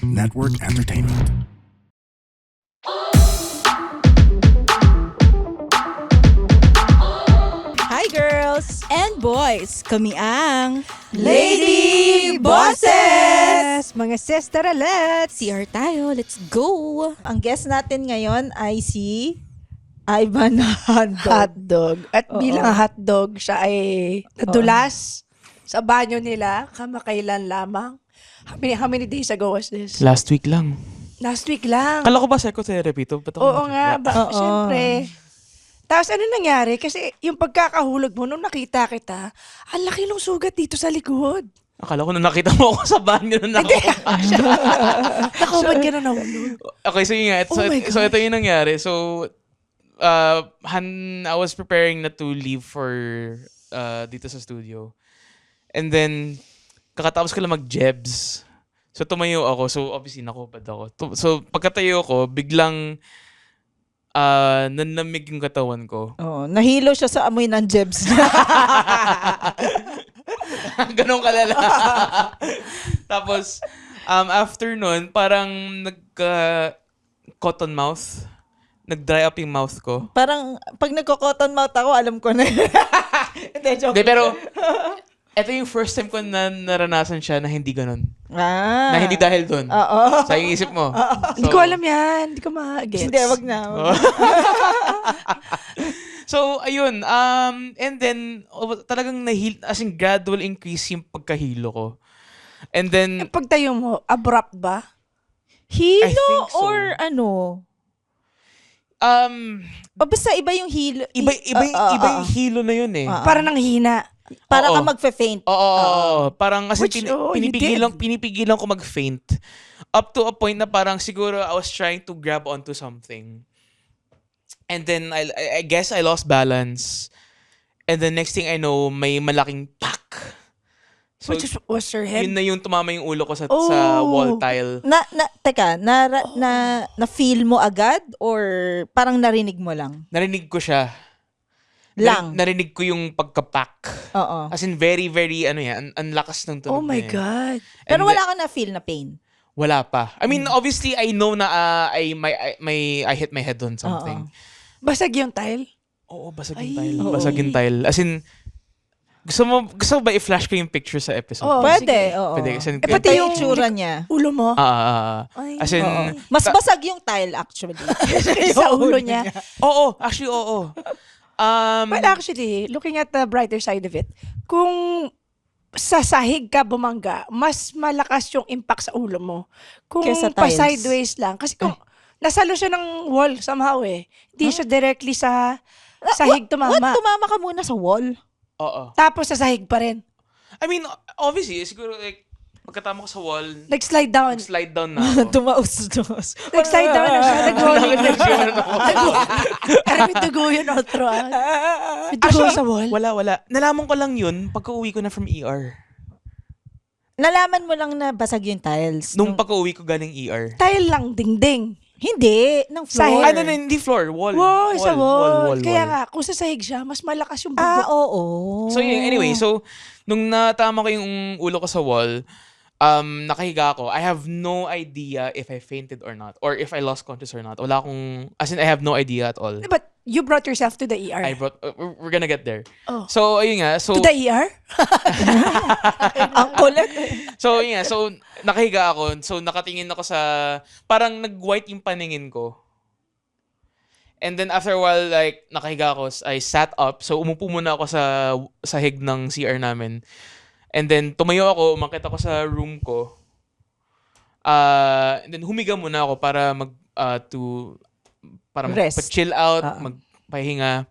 Network Entertainment. Hi girls And boys, kami ang Lady Bosses! Mga sisteralets! CR tayo, let's go! Ang guest natin ngayon ay si Ivan Hotdog. Hotdog. At Oo. bilang hotdog, siya ay nadulas sa banyo nila kamakailan lamang. How many days ago was this? Last week lang. Last week lang. Kala ko ba psychotherapy to? Ba't ako Oo nga, Oo. syempre. Tapos ano nangyari? Kasi yung pagkakahulog mo, nung nakita kita, ang laki ng sugat dito sa likod. Akala ko nung nakita mo ako sa banyo na Naku, ba't ka na nahulog? Okay, so yun nga. Oh my So ito yung nangyari. So, I was preparing na to leave for dito sa studio. And then, kakatapos ko lang mag-jebs. So, tumayo ako. So, obviously, nakupad ako. So, pagkatayo ko, biglang nanlamig yung katawan ko. Oo, nahilo siya sa amoy ng jebs niya. Ganun kalala. Tapos, after nun, parang nagka-cotton mouth. Nag-dry up yung mouth ko. Parang pag nagko-cotton mouth ako, alam ko na. Hindi, joke. Hindi, pero ito yung first time ko na naranasan siya na hindi ganun. Ah. Na hindi dahil dun. Oo. Sa yung isip mo. Hindi ko alam yan. Hindi ko ma-gets. Hindi, wag na. So, ayun. And then, talagang as in gradual increase yung pagkahilo ko. And then, Pagtayo mo, abrupt ba? Hilo I think so. or ano? O basta iba yung hilo. iba yung hilo na yun eh. Para nang hina. Para Oo. ka magfe-faint. Oo. Parang kasi Which, you pinipigilan ko mag-faint. Up to a point na parang siguro I was trying to grab onto something. And then I guess I lost balance. And the next thing I know, may malaking pak. So, Which was your head? yun na yung tumama yung ulo ko sa Oh. wall tile. Teka, na feel mo agad or parang narinig mo lang? Narinig ko siya. Lang. Narinig ko yung pagkapak. Oo. As in, very, very, ang lakas ng tunog Oh my na eh. God. Pero And wala ka na feel na pain. Wala pa. I mean, obviously, I know na I hit my head on something. Basag yung tile? Oo, basag Ay. yung tile. Oo. Basag yung tile. As in, gusto mo ba i-flash ko yung picture sa episode? Oo. Pwede, sige. oo. Pwede. Kasi, Pati Pati yung yung- tsura niya. Ulo mo? As in, Oo. Mas basag yung tile actually. Sa ulo niya. oo, actually, oo. Well, actually, looking at the brighter side of it, kung sa sahig ka bumangga, mas malakas yung impact sa ulo mo. Kung Kesa pa tiles. sideways lang. Kasi kung nasalo siya ng wall somehow eh. Hindi siya directly sa sahig What? tumama. Tumama ka muna sa wall? Oo. Tapos sa sahig pa rin. I mean, obviously, siguro, like, pagkatama ko sa wall, Nag-slide down. slide down na ako. Dumaos. Nag-slide down na siya. Nag-rolling na siya. Wala, Pero may dugo yun, outro ah. May dugo sa wall. wala. Nalaman ko lang yun pagka-uwi ko na from ER. Nalaman mo lang na basag yung tiles. Nung pagka-uwi ko galing ER. Tile lang, dingding. Hindi, ng floor. Sahig. No, hindi floor. Wall. Wall, sa wall. Kaya wall. nga, kung sa sahig siya, mas malakas yung Ah, bugo. oo. So, yun, anyway, so, nung natama ko yung ulo ko sa wall, nakahiga ako. I have no idea if I fainted or not, or if I lost conscious or not. Wala akong, as in, I have no idea at all. But you brought yourself to the ER. We're gonna get there. Oh. So, ayun nga. So, To the ER? Ang kulit. so, yun nga. So, nakahiga ako. So, nakatingin ako sa, parang nag-white yung paningin ko. And then, after a while, like, nakahiga ako, I sat up. So, umupo muna ako sa sahig ng CR namin. And then, tumayo ako, umakit ako sa room ko. And then, humiga muna ako para Rest. magpa-chill out, magpahinga.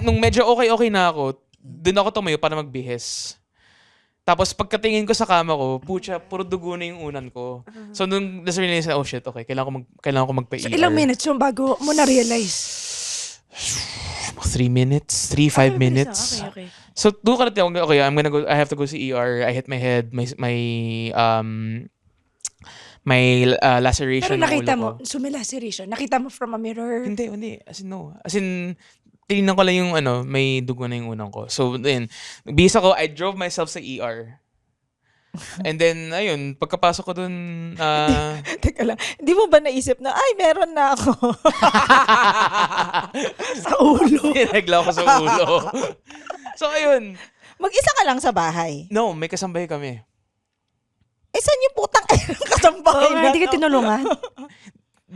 Nung medyo okay na ako, dun ako tumayo para magbihis. Tapos, pagkatingin ko sa kama ko, puro dugo na yung unan ko. So, nung realize oh shit, okay, kailangan ko magpa-ER. So, ilang minutes yung bago mo na-realize? 3 minutes, 5 minutes. Okay. So, doon ka natin, okay, I have to go to ER. I hit my head, may laceration Pero ng nakita ulo mo, ko. laceration. Nakita mo from a mirror? Hindi. As in, no. As in, tinignan ko lang yung may dugo na yung unang ko. So, then, bihis ako, I drove myself sa ER. And then, ayun, pagkapasok ko dun, Teka lang, hindi mo ba naisip na, ay, meron na ako? Sa ulo. niregla ko sa ulo. So, ayun. Mag-isa ka lang sa bahay. No, may kasambay kami. Eh, saan yung putang kasambahay Oo nga, na hindi ka to? tinulungan.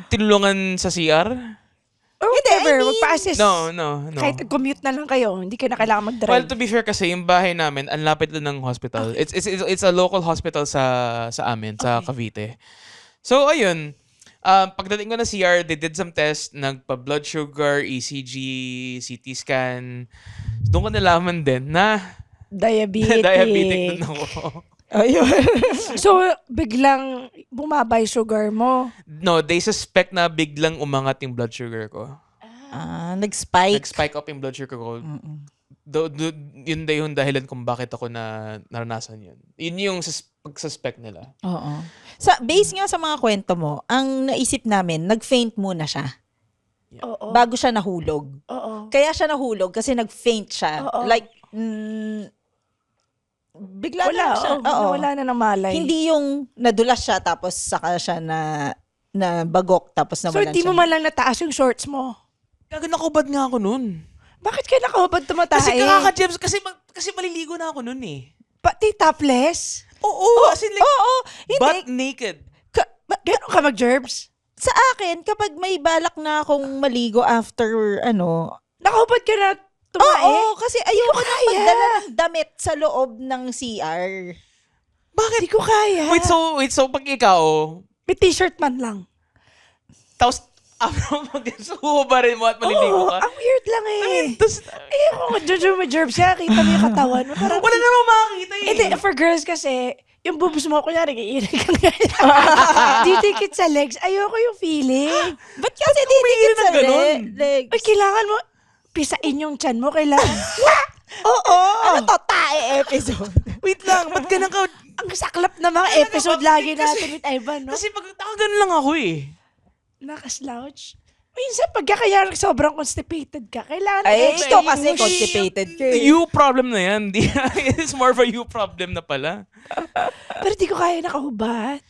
Tinulungan sa CR? Or Hindi, whatever, I mean- magpa-assist. No. Kahit commute na lang kayo, hindi ka na kailangan mag-drive. Well, to be fair kasi, yung bahay namin, ang lapit lang ng hospital. It's a local hospital sa amin, sa Cavite. So, ayun. Pagdating ko na CR, they did some tests, nagpa-blood sugar, ECG, CT scan. Doon ko nalaman din na diabetic. diabetic din ako. Ayun. So, biglang bumaba yung sugar mo. No, they suspect na biglang umangat yung blood sugar ko. Nag-spike. Nag-spike up yung blood sugar ko. Yun na yung dahilan kung bakit ako naranasan yun. Yun yung pag-suspect nila. Oo. Base nga sa mga kwento mo, ang naisip namin, nag-faint muna siya. Oo. Bago siya nahulog. Oo. Kaya siya nahulog kasi nag-faint siya. Oo. Like, bigla na siya. Oo. Wala na ng malay. Hindi yung nadulas siya tapos saka siya na bagok tapos So, nawalan hindi siya. mo man lang nataas yung shorts mo. Gago, nakubad nga ako nun. Bakit ka nakahubad tumatae? Kasi kakaka-jebs, kasi maliligo na ako nun eh. Pati topless? Oo, as in like, Oo. Hindi. butt naked. Gano'n ka mag-gerbs? Sa akin, kapag may balak na akong maligo after, Nakahubad ka na tumae? oo, kasi ayoko na kaya. magdala ng damit sa loob ng CR. Bakit? Hindi ko kaya. Wait, so pag ikaw, May t-shirt man lang. tapos, after mag-suhubarin mo at maliligo Oo, ka, ang weird lang eh. tapos, Ayoko nga, Jojo, may gerbs siya. Kita mo yung katawan mo. Parang, wala namang makakita eh. hindi, for girls kasi, yung boobs mo, kunyari, iinig kang ganyan. Didikit sa legs. Ayoko yung feeling. Ba't kasi didikit sa ganun? legs? Ay, kailangan mo, pisain yung chan mo. Kailangan. Oo. Ano to? Tae episode. Wait lang, ba't ganun ka? Ang saklap na mga episode lagi natin with Ivan, no? Kasi pag ganun lang ako eh. Nakaslouch. Minsan, pagka sobrang constipated ka, kailangan Ay, extra ito kasi push. constipated ka eh. You problem na yan. It's more of a you problem na pala. Pero di ko kaya nakahubad.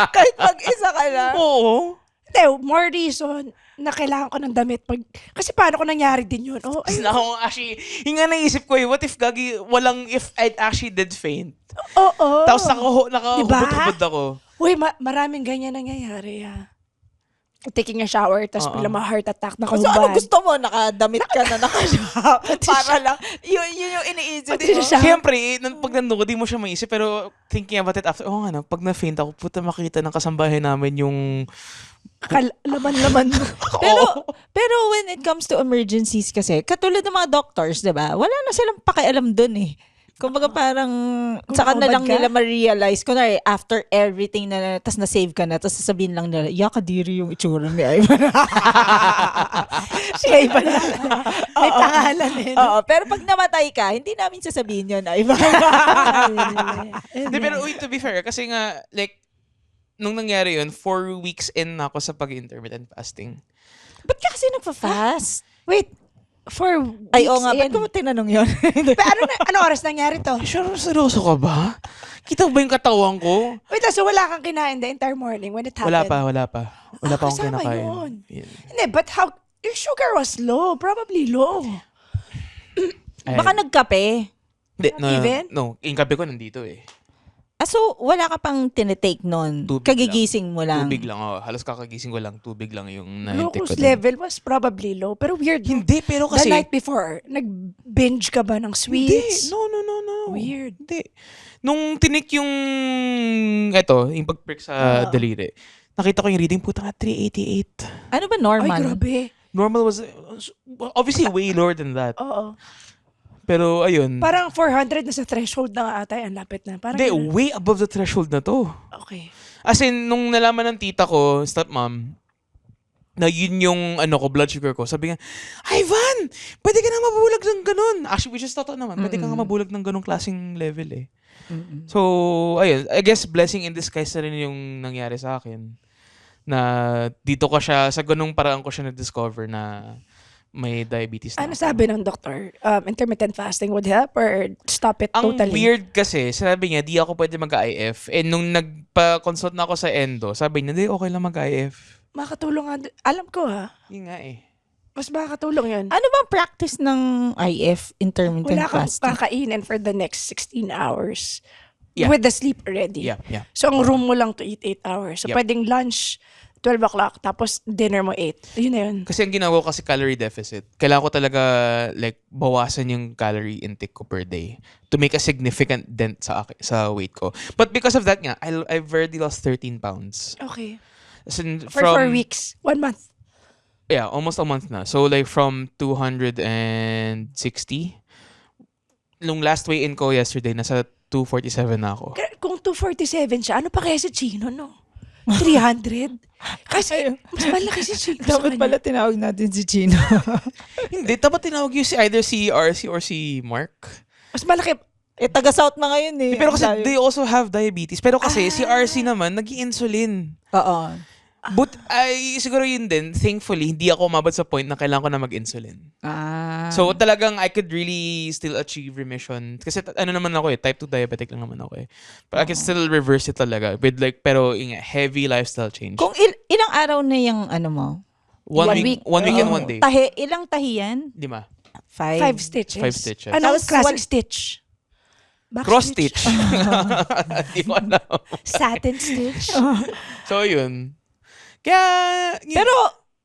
Kahit mag-isa ka lang. Oo. Hindi, more reason na kailangan ko ng damit. Kasi paano ko nangyari din yun? Oh, Kasi ay, ako actually, yung nga naisip ko eh, what if if I actually did faint? oo. Tapos Diba? nakahubad ako. Uy, maraming ganyan nangyayari, ha. Taking a shower, tapos bigla ma-heart attack, So nakahubad. ano gusto mo? Nakadamit ka na para lang. Yun yung iniisip Pati mo. siya. Siyempre, pag nandun ko, di mo siya maisip. Pero thinking about it after, pag na-faint ako, puta makita ng kasambahay namin yung... Laman-laman mo. Pero when it comes to emergencies kasi, katulad ng mga doctors, 'di ba? Wala na silang pakialam doon eh. Kumbaga parang saka na nakahubad lang ka? nila ma-realize kunwari after everything na tas na-save ka na tas sasabihin lang nila, yakadiri yung itsura ni Ivan. Siya iba lang. May pangalan eh. no? Oo, pero pag namatay ka, hindi namin sasabihin yun, Ivan. Di, pero to be fair, kasi nga, like, nung nangyari yun, 4 weeks in na ako sa pag-intermittent fasting. Ba't ka kasi nagpa-fast? Wait, for weeks Ay, oo nga, ba't in. ko tinanong yun? Pero ano oras nangyari to? Sure, seryoso ka ba? Kita mo ba yung katawan ko? Wait, so wala kang kinain the entire morning when it happened? Wala pa. Wala pa akong kasama kinakain. yun. Yun. Hindi, but how, your sugar was low, probably low. Baka nagkape. Hindi, even? no, yung kape ko nandito eh. So, wala ka pang tinitake nun? Tubig Kagigising mo lang? Tubig lang, halos kakagising ko lang, tubig lang yung na-intake ko. Glucose level was probably low. Pero weird. no? Hindi, pero The kasi... night before, nag-binge ka ba ng Hindi, sweets? no. Weird. Hindi. Nung tinik yung, yung pag-prick sa daliri, nakita ko yung reading, puta nga, 388. Ano ba Ay, normal? grabe. Normal was, obviously way lower than that. Oo. Pero ayun, Parang 400 na sa threshold na nga ata. Ang lapit na. Parang hindi, ganun. way above the threshold na to. Okay. As in, nung nalaman ng tita ko, stepmom, na yun yung blood sugar ko, sabi nga, Ivan, pwede ka na mabulag ng ganun. Actually, we just thought naman, pwede ka nga mabulag ng ganung klaseng level eh. So, ayun, I guess blessing in disguise na rin yung nangyari sa akin. Na dito ko siya, sa ganung paraan ko siya na-discover na may diabetes na Ano ako. sabi ng doktor? Intermittent fasting would help or stop it Ang totally? weird kasi, sabi niya, di ako pwede mag-IF. And nung nagpa-consult na ako sa endo, sabi niya, di, okay lang mag-IF. Makatulong nga. Alam ko Yun nga eh. Mas makakatulong yun. Ano bang practice ng IF, intermittent Wala kang fasting? kakainin for the next 16 hours. Yeah. With the sleep already. Yeah. So, ang room mo lang to eat 8 hours. So, Yep. pwedeng lunch 12 o'clock, tapos dinner mo 8. Yun na yun. Kasi ang ginawa ko kasi calorie deficit. Kailangan ko talaga like bawasan yung calorie intake ko per day to make a significant dent sa weight ko. But because of that nga, I've already lost 13 pounds. Okay. As in, For 4 weeks. 1 month. Yeah, almost a month na. So like from 260. Nung last weigh-in ko yesterday, nasa 247 na ako. Kung 247 siya, ano pa kaya si Chino, no? 300? Kasi, mas malaki si Chino sa Dapat kanya. pala tinawag natin si Chino. Hindi, dapat tinawag yung either si RC or si Mark. Mas malaki. taga-South na ngayon eh. Pero kasi Ang layo. they also have diabetes. Pero kasi si RC naman, nag-insulin. Oo. But siguro yun din, thankfully, hindi ako umabot sa point na kailangan ko na mag-insulin. Ah. So talagang I could really still achieve remission. Kasi ano naman ako eh, type 2 diabetic lang naman ako eh. But I can still reverse it talaga. With like, pero yung heavy lifestyle change. Kung ilang araw na yung ano mo? One One week, week. one week and one day. Ilang tahi yan? 5. 5. 5 stitches. 5 stitches. Anong Tapos classic stitch? Back Cross stitch. Hindi ko alam. Satin stitch. So yun. Kaya, Pero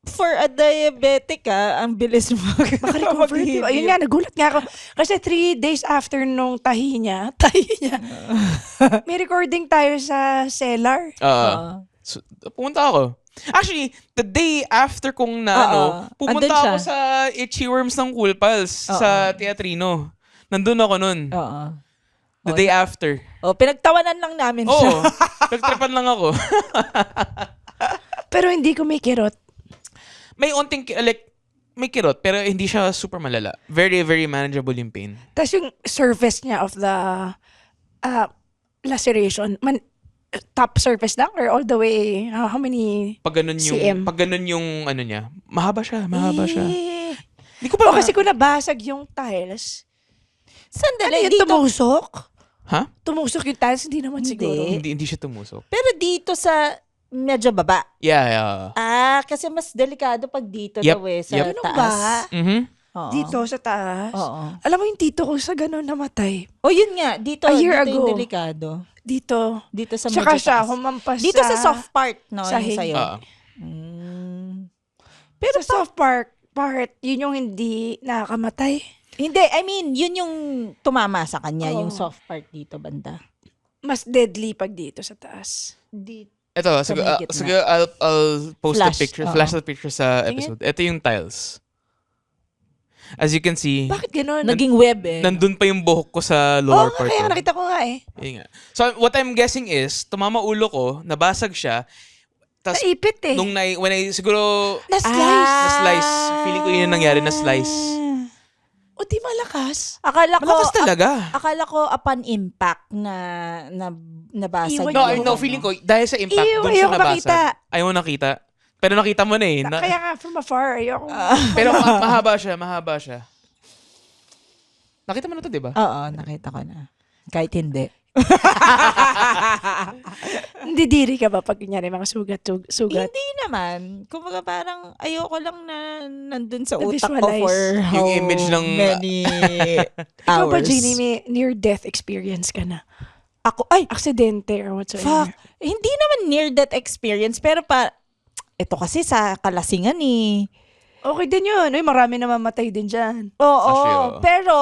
for a diabetic ang bilis mo Makarecover. Diba? Ayun nga, nagulat nga ako. Kasi 3 days after nung tahi niya, may recording tayo sa cellar. So, pumunta ako. Actually, the day after kong na pumunta Andun siya. ako sa Itchy Worms ng Cool Pals sa Teatrino. Nandun ako nun. Oo. The day after. Pinagtawanan lang namin siya. Oo. Nagtripan lang ako. Pero hindi ko may kirot. May onting, may kirot, pero hindi siya super malala. Very, very manageable yung pain. Tapos yung surface niya of the laceration, top surface lang or all the way, how many Pag ganun yung, cm? ano niya, mahaba siya. Eh. Hindi ko pa O kasi kung nabasag yung tiles, ano Sandali, yun, dito. tumusok? Ha? Tumusok yung tiles, hindi naman Hindi. siguro. Hindi siya tumusok. Pero dito sa medyo baba. Yeah. Kasi mas delikado pag dito Yep, daw eh, sa yep. Ganun taas. ba? Mhm. Oo. Dito sa taas? Oo. Alam mo yung tito ko sa ganun namatay. Yun nga, dito, A year dito yung ago. delikado. Dito. Dito sa Tsaka medyo siya, taas. humampas Dito sa soft part, no? sahig. Yung sa'yo. Oo. Pero sa soft part, yun yung hindi nakakamatay. Hindi, I mean, yun yung tumama sa kanya, Oo. yung soft part dito, banda. Mas deadly pag dito sa taas. Dito. Ito, Sa may gitna. sige, I'll post Flash, the picture, oo. flash the picture sa Tingin. episode. Ito yung tiles. As you can see, Bakit ganun? Naging web eh. nandun pa yung buhok ko sa Oo lower nga, part kaya ko. nakita ko nga eh. Yun nga. So, what I'm guessing is, tumama ulo ko, nabasag siya, tas Naipit eh. siguro, Na-slice. na-slice. Feeling ko yun yung nangyari, na-slice. O di malakas. Akala ko, Malakas talaga. akala ko upon impact na nabasag. Iwan No, yung- no, feeling ko, dahil sa impact, Ew, dun siya ayoko nabasag. makita. Ayaw mo nakita. Pero nakita mo na eh. Kaya nga, from afar, ayoko. Pero mahaba siya. Nakita mo na to, di ba? Oo, nakita ko na. Kahit hindi. Didiri ka ba pag kunyari mga sugat? Hindi naman. Kumbaga parang ayoko lang na nandun sa utak ko Na-visualize. for how Yung image ng- many Ikaw ba, hours. Jeannie, may near-death experience ka na? Ako, ay, Aksidente or whatsoever? fuck. Hindi naman near-death experience, pero ito kasi sa kalasingan eh. Okay din yun. Uy, marami na mamatay din dyan. Oo, Actually, oo. pero,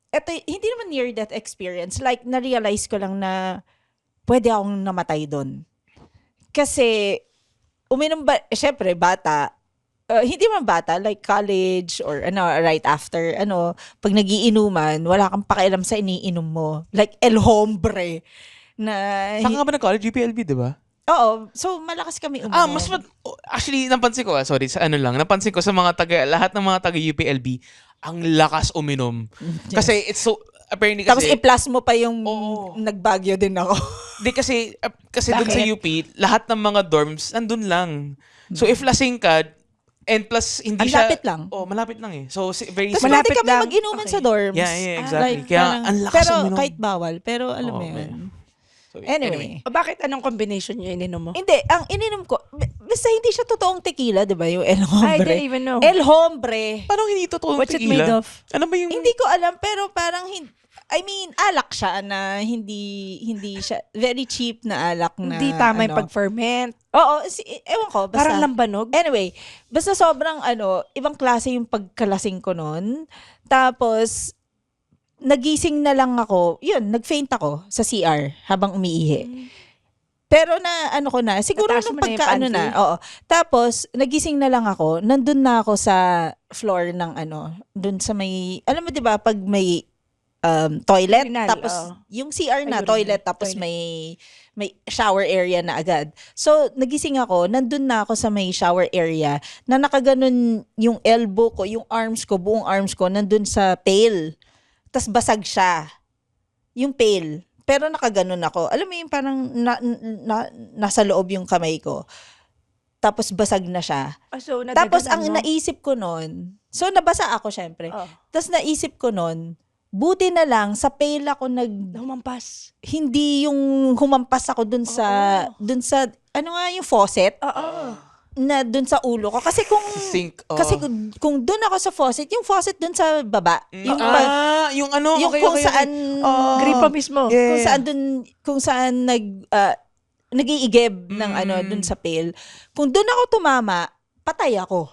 ito, hindi naman near-death experience. Like, na-realize ko lang na pwede akong namatay doon. Kasi, syempre, bata, hindi man bata, like college or right after, pag nagiinuman, wala kang pakialam sa iniinom mo. Like, El Hombre. Na, Saan ka ba nag-college? UPLB, di ba? oo, so malakas kami uminom. Actually, napansin ko, sorry, napansin ko sa lahat ng mga taga-UPLB, ang lakas uminom. Kasi it's so, apparently Tapos kasi, i-plus mo pa yung Oo. nagbagyo din ako. di kasi dun sa Bakit? UP, lahat ng mga dorms, nandun lang. So if lasing ka, And plus, hindi Ang siya... lapit lang. Oh, malapit lang eh. So, very Tapos safe. Malapit pwede kami lang. mag-inuman Okay. sa dorms. Yeah, exactly. Like, Kaya, parang- ang lakas pero uminom. kahit bawal. Pero alam mo Okay. yun. So, Anyway. O bakit anong combination yung ininom mo? Hindi, ang ininom ko, basta hindi siya totoong tequila, di ba? Yung El I Hombre. didn't even know. El Hombre. Parang hindi totoo What's it tequila. made of? Ano ba yung... Hindi ko alam, pero parang alak siya na hindi siya, very cheap na alak na. Hindi tama yung ano. pag-ferment. Oo, ewan ko, basta. Parang lambanog. Anyway, basta sobrang ibang klase yung pagkalasing ko noon. Tapos, nagising na lang ako, yun, nag-faint ako sa CR habang umiihi. Pero ko na, siguro Nataas nung mo na yung pagka na, pantry? oo. Tapos, nagising na lang ako, nandun na ako sa floor ng dun sa may, alam mo 'di ba pag may toilet, Urinal, tapos oo. yung CR na, Ay, urinal, toilet, tapos toilet. may shower area na agad. So, nagising ako, nandun na ako sa may shower area, na nakaganon yung elbow ko, yung arms ko, buong arms ko, nandun sa pail. Tapos basag siya. Yung pail. Pero nakaganon ako. Alam mo yung parang nasa loob yung kamay ko. Tapos basag na siya. So, Tapos nadaganan ang mo? naisip ko noon, so nabasa ako syempre. Oh, Tapos naisip ko noon, buti na lang sa pail ako humampas. hindi yung humampas ako dun sa ano nga yung faucet Oo. na dun sa ulo ko kasi kung Sink. kung dun ako sa faucet, yung faucet dun sa baba, yung yung ano, yung okay, kung okay, saan Oh. Gripa mismo. Yeah. kung saan nag-iigib ng dun sa pail. Kung dun ako tumama, patay ako.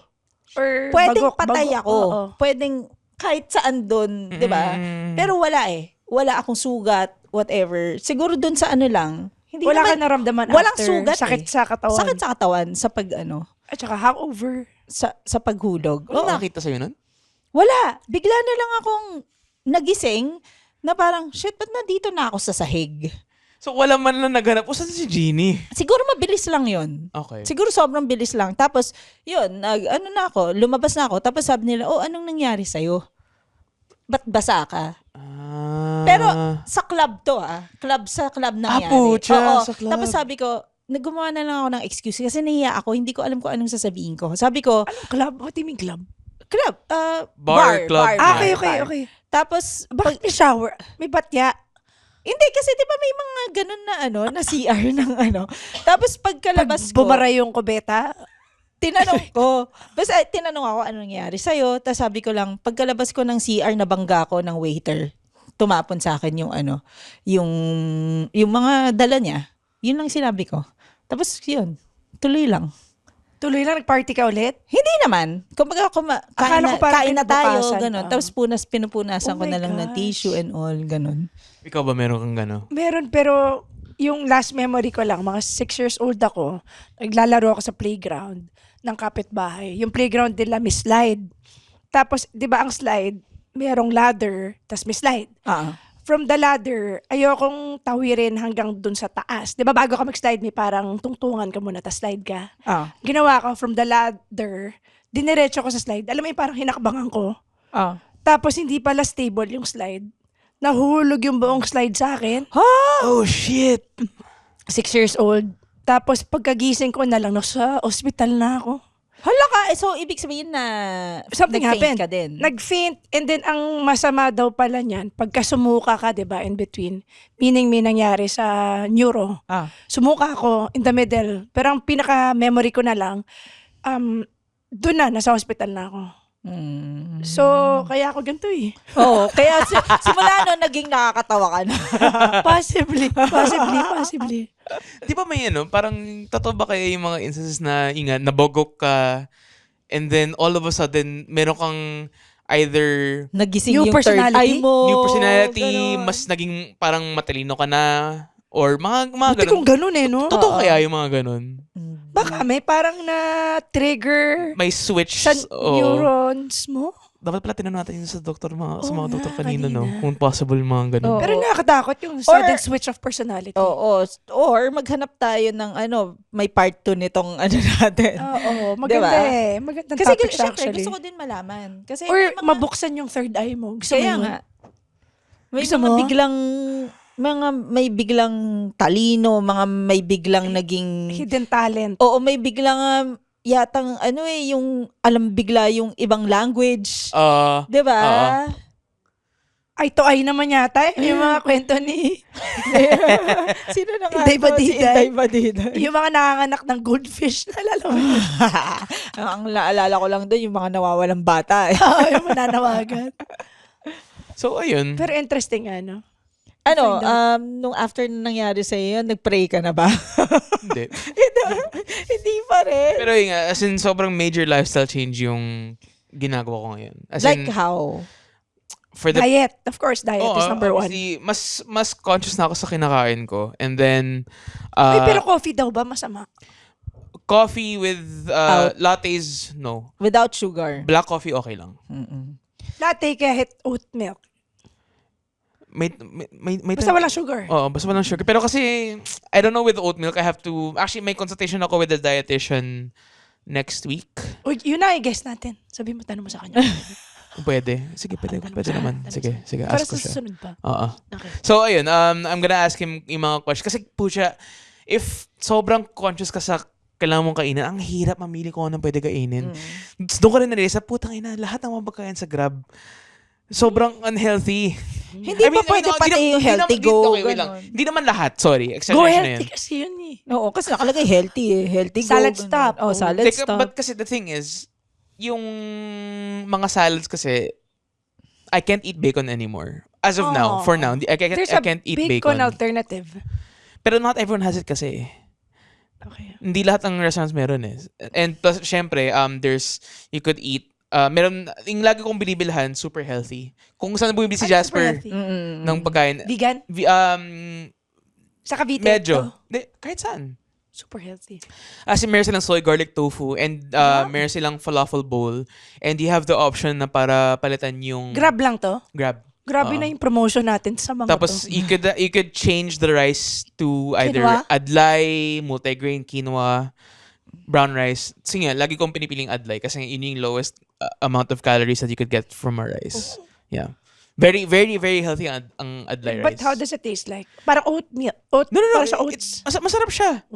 Or Pwedeng bagok, patay bagok. ako. Oo. Pwedeng kahit saan dun, 'di ba? Pero wala eh. Wala akong sugat, whatever. Siguro dun sa lang. Hindi Wala ka naman, naramdaman walang after. sugat Sakit eh. sa katawan. sakit sa katawan sa pag At saka hangover. sa paghulog. Wala Oo. nakita sa'yo nun? Wala. Bigla na lang akong nagising na parang, shit, ba't nandito na ako sa sahig? So, wala man lang naghanap. O, saan si Jeannie? Siguro mabilis lang yon. Okay. Siguro sobrang bilis lang. Tapos, yun, lumabas na ako. Tapos sabi nila, anong nangyari sa'yo? Ba't basa ka? Pero sa club to sa club nangyari. pucha, Oo. sa club. Tapos sabi ko, naggumawa na lang ako ng excuse kasi nahiya ako. Hindi ko alam kung anong sasabihin ko. Sabi ko, Anong club? What do you mean club? club, Bar, club. Okay. bar. Tapos, Tapos, bakit may shower? May batya? hindi kasi 'di ba may mga ganun na na CR ng Tapos pagkalabas ko, Bumara yung kubeta? tinanong ko. Basta tinanong ako anong nangyari sa'yo. Tapos sabi ko lang, pagkalabas ko ng CR, nabangga ko ng waiter. Tumapon sa akin yung yung mga dala niya. Yun lang sinabi ko. Tapos yun, tuloy lang. Tuloy lang, nag-party ka ulit? Hindi naman. Kumbaga, Akala ko parang kain na tayo, kinabukasan. ganun. Tapos pinupunasan Oh ko my na lang ng gosh. tissue and all, ganun. Ikaw ba meron kang gano? Meron, pero yung last memory ko lang, mga 6 years old ako, naglalaro ako sa playground ng kapitbahay. Yung playground nila may slide. Tapos, di ba ang slide, merong ladder, tapos may slide. From the ladder, ayokong tawirin hanggang dun sa taas. Di ba bago ka mag-slide, may parang tungtungan ka muna, tapos slide ka. Ginawa ko from the ladder, diniretso ko sa slide. Alam mo yung parang hinakbangan ko. Tapos hindi pala stable yung slide. Nahulog yung buong slide sa akin. Oh, shit! 6 years old. Tapos pagkagising ko na lang, nasa hospital na ako. Hala ka, so ibig sabihin na Something nag-faint happened. ka din. Nag-faint, and then ang masama daw pala niyan, pagka sumuka ka, 'di ba, in between, meaning may nangyari sa neuro. Sumuka ako in the middle. Pero ang pinaka-memory ko na lang, doon nasa hospital na ako. So, kaya ako ganito eh. Oo, kaya simula nun, naging nakakatawa ka na. Possibly. Di ba may parang totoo ba kaya yung mga instances na nabogok ka and then all of a sudden meron kang either Nagising New yung third personality? eye mo. new personality, ganon. mas naging parang matalino ka na or mga Buti kung ganun. ganun eh, no? Totoo kaya yung mga ganun? Baka may parang na-trigger May switch. sa oo. neurons mo. Dapat pala tinanong natin yun sa doktor, sa Oo mga nga, doktor kanina, no? kanina. Kung possible mga ganun. Oo. Pero nakakatakot yung sudden switch of personality. Oo. Or maghanap tayo ng may part 2 nitong natin. Oo, maganda Diba? eh. Magandang Kasi topic siya syempre, actually. gusto ko din malaman. Kasi Or may mga, mabuksan yung third eye mo. Gusto kaya mo yun? nga. May Gusto mga mo? may biglang talino, mga may biglang naging, Hidden talent. oo, may biglang, yatang yung alam bigla yung ibang language. Ah, 'Di ba? Ay, to ay naman yata yung mga kwento ni Sino na nga Inday to? Si Badiday. Inday Badiday. yung mga nanganganak ng goldfish na lalawin. Ang naalala ko lang doon yung mga nawawalang bata. Yung mananawagan. so, ayun. Pero interesting Ano, Find nung after na nangyari sa iyo, nag-pray ka na ba? Hindi. Hindi pa rin. Pero yun nga, as in, sobrang major lifestyle change yung ginagawa ko ngayon. As Like in, how? for the Diet. Of course, diet Oo, is number one. obviously, mas conscious na ako sa kinakain ko. And then, Ay, pero coffee daw ba masama? coffee with Out. lattes, no. Without sugar. Black coffee, okay lang. Mm-mm. Latte kahit oat milk. May Basta walang sugar. Oo, basta walang sugar. Pero kasi, I don't know with oat milk, I have to, actually, may consultation ako with the dietitian next week. Uy, yun na, i-guess natin. Sabi mo, tanong mo sa kanya. Pwede. Sige, pwede naman. Sige, Para ask ko sa siya. susunod pa. Oo. Okay. So, ayun, I'm gonna ask him yung mga questions. Kasi, pucha, if sobrang conscious ka sa kailangan mong kainin, ang hirap mamili kung anong pwede kainin. Doon ko rin narealize, putang ina, lahat ng mga pagkain sa Grab, sobrang unhealthy. Hindi pa pwede pati yung healthy go. Okay, wait lang. Ganon. Hindi naman lahat, sorry. Go Exaggeration na healthy yun. kasi yun eh. Oo, kasi nakalagay healthy eh. Healthy go. Salad ganon. stop. Oh, salad Like, stop. but kasi the thing is, yung mga salads kasi, I can't eat bacon anymore. As of now, for now, I There's can't a eat bacon bacon. alternative. Pero not everyone has it kasi. Okay. Hindi lahat ng restaurants meron eh. And plus, syempre, you could eat, meron, yung lagi kong binibilhan, super healthy. Kung saan bumibili si Ay, super Jasper healthy. ng pagkain, Vegan? Sa Cavite? medyo. Oh, Di, kahit saan. super healthy. As in, meron silang soy garlic tofu and meron silang falafel bowl and you have the option na para palitan yung Grab lang to? Grab. Grabe na yung promotion natin sa mga Tapos to. you could change the rice to either Quinoa? adlay, multigrain quinoa, brown rice. Sige nga, lagi kong pinipiling adlay kasi yun yung lowest amount of calories that you could get from a rice. Yeah. Very, very, very healthy ang adlay rice. But how does it taste like? Parang oatmeal. Oat, No. Para sa oats. Masarap siya.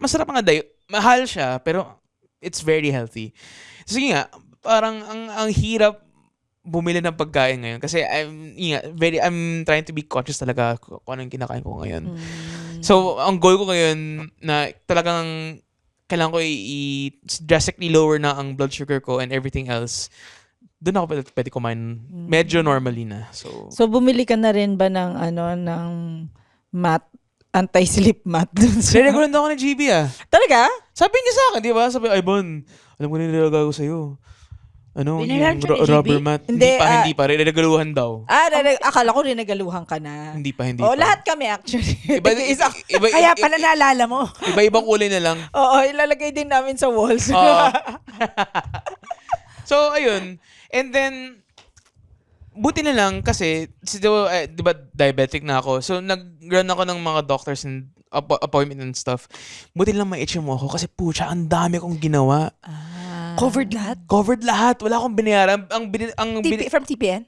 Masarap ang adlay. Mahal siya, pero it's very healthy. Sige nga, parang ang hirap bumili ng pagkain ngayon kasi I'm trying to be conscious talaga kung ano yung kinakain ko ngayon. So, ang goal ko ngayon na talagang kailangan ko drastically lower na ang blood sugar ko and everything else. Doon ako pwede kumain medyo normally na. So, bumili ka na rin ba ng ng mat, anti-sleep mat dun sa... niregulan ako ni GB Talaga? Sabi niya sa akin, di ba? Sabi, Ivan, alam ko na nilalaga ko sa'yo. Binilan Yung siya ni GB? rubber mat. Hindi pa. Regaluhan daw. Akala ko rinagaluhan ka na. Hindi pa. Lahat kami actually. Kaya pala naalala mo. Iba-ibang kulay na lang. Oo, ilalagay din namin sa walls. So, ayun. And then, buti na lang kasi, di ba diabetic na ako. So, nag-run ako ng mga doctors and appointment and stuff. Buti lang ma-itch mo ako kasi pucha, ang dami kong ginawa. Covered lahat? Covered lahat. Wala akong binayaran. From TPN?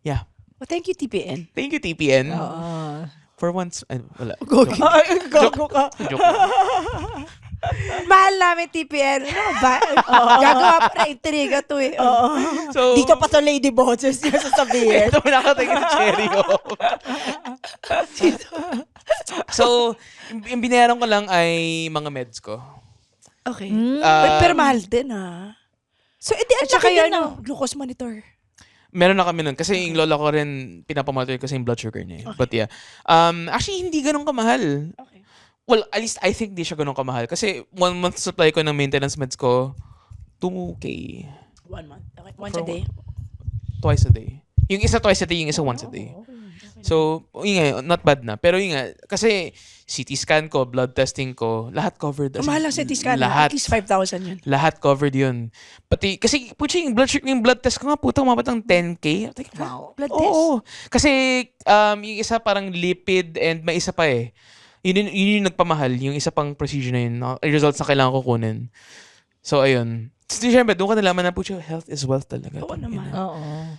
Yeah. Well, thank you, TPN. Thank you, TPN. For once, wala. Gago ka. Joke lang. Mahal namin TPN. Ano ba? Gagawa pa na intriga to eh. So, Dito pa sa Lady Bosses yung sasabihin. ito mo nakatayo ng cherry ko. So, yung binayaran ko lang ay mga meds ko. Okay. Pero mahal din So, edi At saka yung glucose monitor. Meron na kami nun. Kasi yung lola ko rin, pinapamonitor ko sa yung blood sugar niya. Okay. But yeah. Actually, hindi ganun kamahal. Okay. Well, at least I think di siya ganun kamahal. Kasi 1 month supply ko ng maintenance meds ko, 2K. 1 month. Okay. Once a day. Twice a day. Yung isa twice a day, yung isa once a day. So, yun nga, not bad na. Pero yun nga, kasi CT scan ko, blood testing ko, lahat covered. Mahal lang CT scan. Lahat. At least 5,000 yun. Lahat covered yun. Pati, kasi, putya, yung blood test ko nga, puta, umabot ng 10K. Wow. Blood test? Oo. Kasi, yung isa parang lipid and may isa pa eh. Yun yung nagpamahal. Yung isa pang procedure na yun. Results na kailangan ko kunin. So, ayun. So, syempre, doon ka nalaman na, putya, health is wealth talaga. Oo naman. Oo.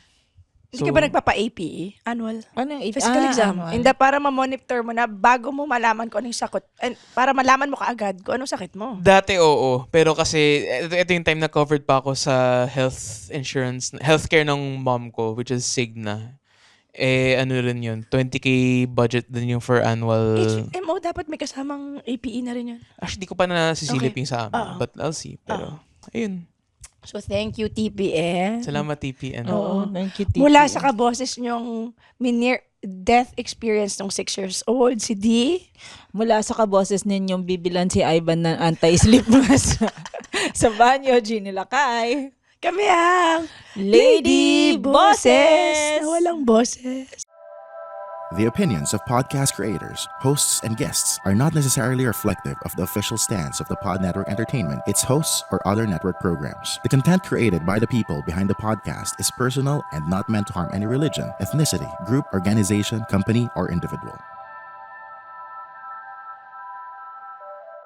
Hindi ka ba nagpapa-APE? Annual? Ano yung Physical exam. Ano? Hindi, para ma-monitor mo na bago mo malaman kung anong sakit. And para malaman mo kaagad kung anong sakit mo. Dati oo, pero kasi ito yung time na covered pa ako sa healthcare ng mom ko, which is Cigna. Ano rin yun, 20K budget din yung for annual. HMO, dapat may kasamang APE na rin yun. Actually, di ko pa nasisilip Okay. yung sa amin, but I'll see. Pero, ayun. So, thank you, TPN. Salamat, TPN. Oo, thank you, Titi. Mula sa kaboses nyong near-death experience ng 6 years old, si D. Mula sa kaboses ninyong bibilan si Ivan ng anti-sleep mask sa banyo, Ginny Lakay. Kami ang Lady Bosses! na walang boses. The opinions of podcast creators, hosts, and guests are not necessarily reflective of the official stance of the Pod Network Entertainment, its hosts, or other network programs. The content created by the people behind the podcast is personal and not meant to harm any religion, ethnicity, group, organization, company, or individual.